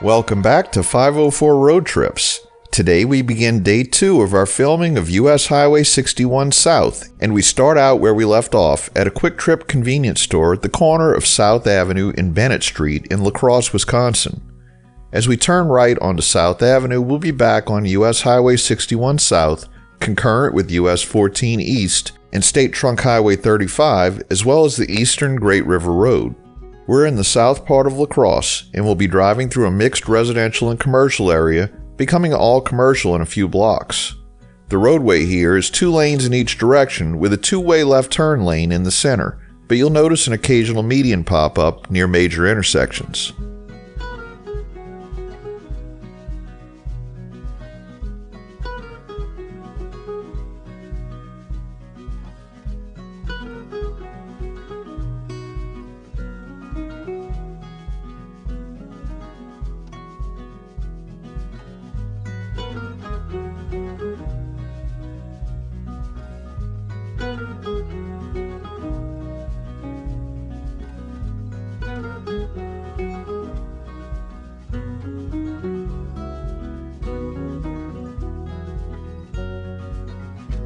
Welcome back to 504 Road Trips. Today we begin day 2 of our filming of US Highway 61 South, and we start out where we left off at a Quick Trip convenience store at the corner of South Avenue and Bennett Street in La Crosse, Wisconsin. As we turn right onto South Avenue, we'll be back on US Highway 61 South, concurrent with US 14 East and State Trunk Highway 35, as well as the Eastern Great River Road. We're in the south part of La Crosse, and we'll be driving through a mixed residential and commercial area, becoming all commercial in a few blocks. The roadway here is 2 lanes in each direction with a 2-way left turn lane in the center, but you'll notice an occasional median pop up near major intersections.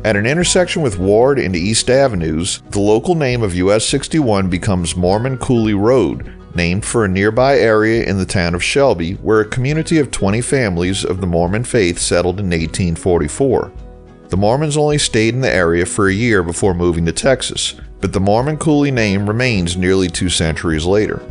At an intersection with Ward and East Avenues, the local name of US 61 becomes Mormon Coulee Road, named for a nearby area in the town of Shelby where a community of 20 families of the Mormon faith settled in 1844. The Mormons only stayed in the area for a year before moving to Texas, but the Mormon Coulee name remains nearly 2 centuries later.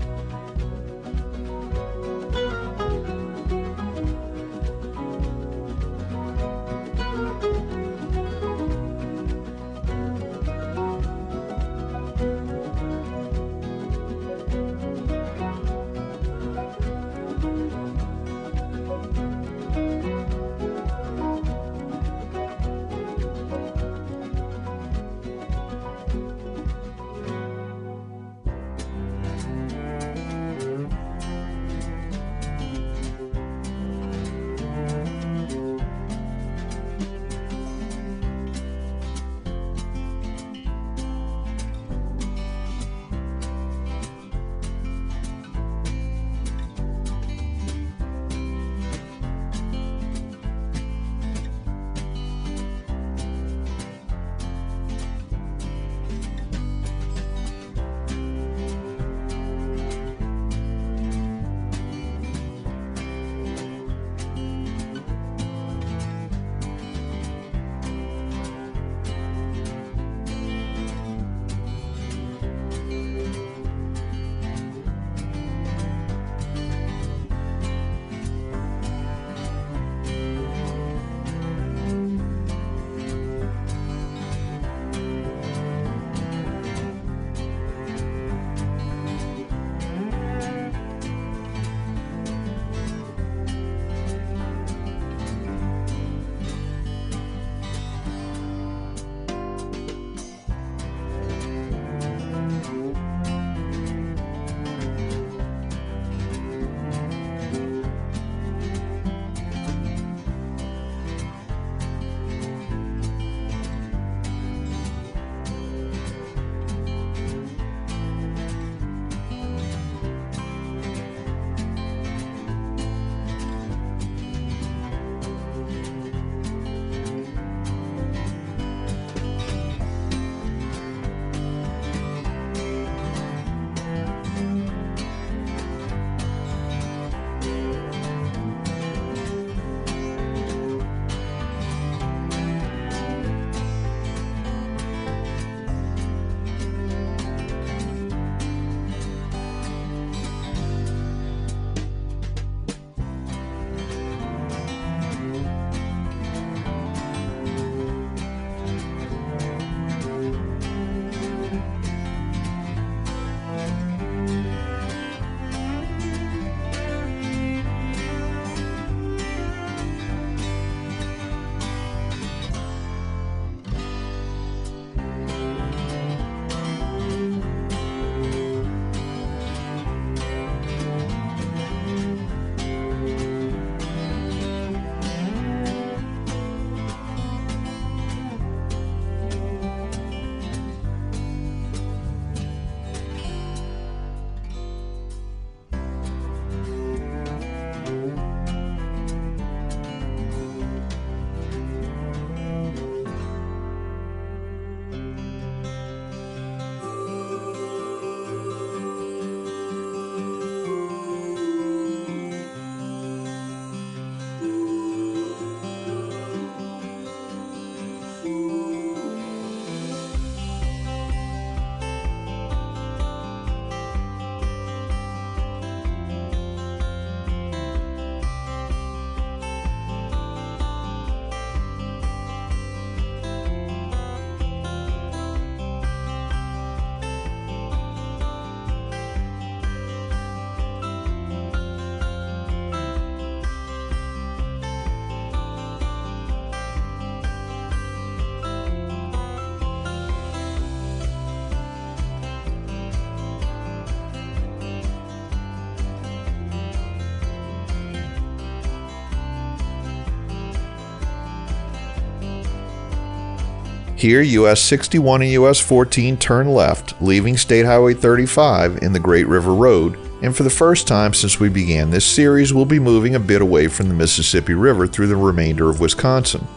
Here, US 61 and US 14 turn left, leaving State Highway 35 in the Great River Road, and for the first time since we began this series, we'll be moving a bit away from the Mississippi River through the remainder of Wisconsin.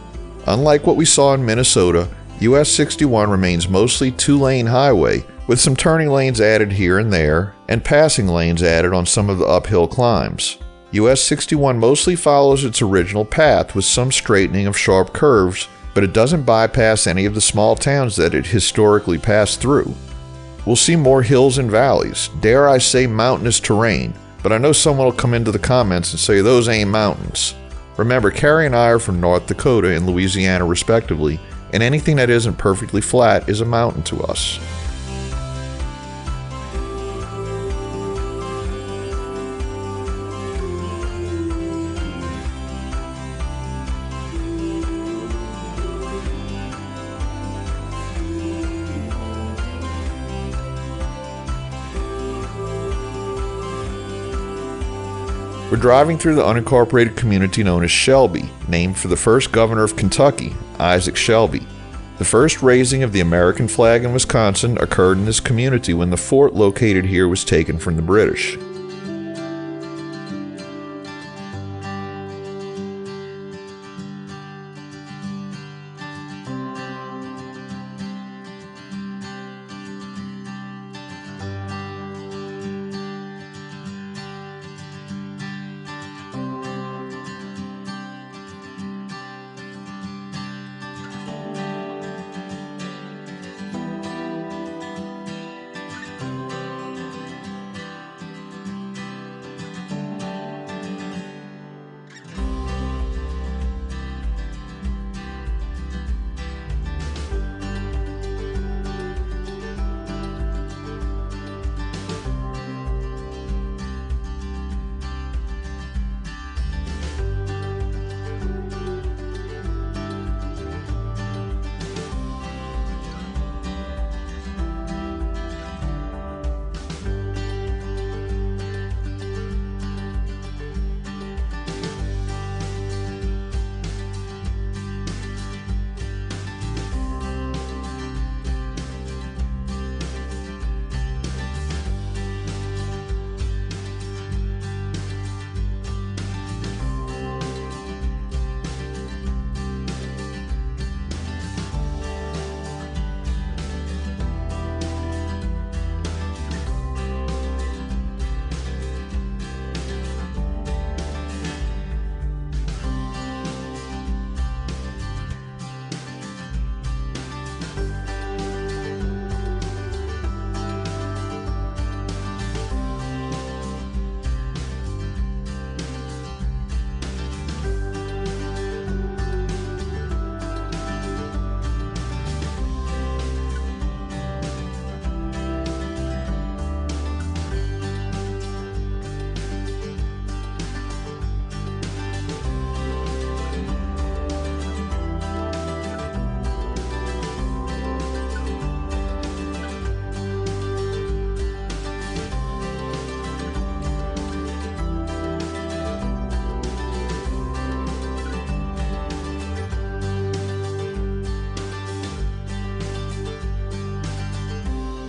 Unlike what we saw in Minnesota, US 61 remains mostly two-lane highway, with some turning lanes added here and there, and passing lanes added on some of the uphill climbs. US 61 mostly follows its original path with some straightening of sharp curves, but it doesn't bypass any of the small towns that it historically passed through. We'll see more hills and valleys, dare I say mountainous terrain, but I know someone will come into the comments and say those ain't mountains. Remember, Carrie and I are from North Dakota and Louisiana respectively, and anything that isn't perfectly flat is a mountain to us. We're driving through the unincorporated community known as Shelby, named for the first governor of Kentucky, Isaac Shelby. The first raising of the American flag in Wisconsin occurred in this community when the fort located here was taken from the British.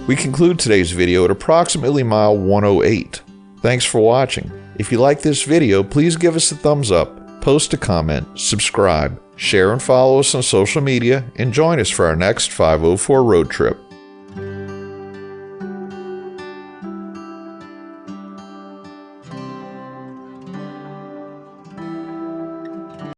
We conclude today's video at approximately mile 108. Thanks for watching. If you like this video, please give us a thumbs up, post a comment, subscribe, share and follow us on social media, and join us for our next 504 road trip.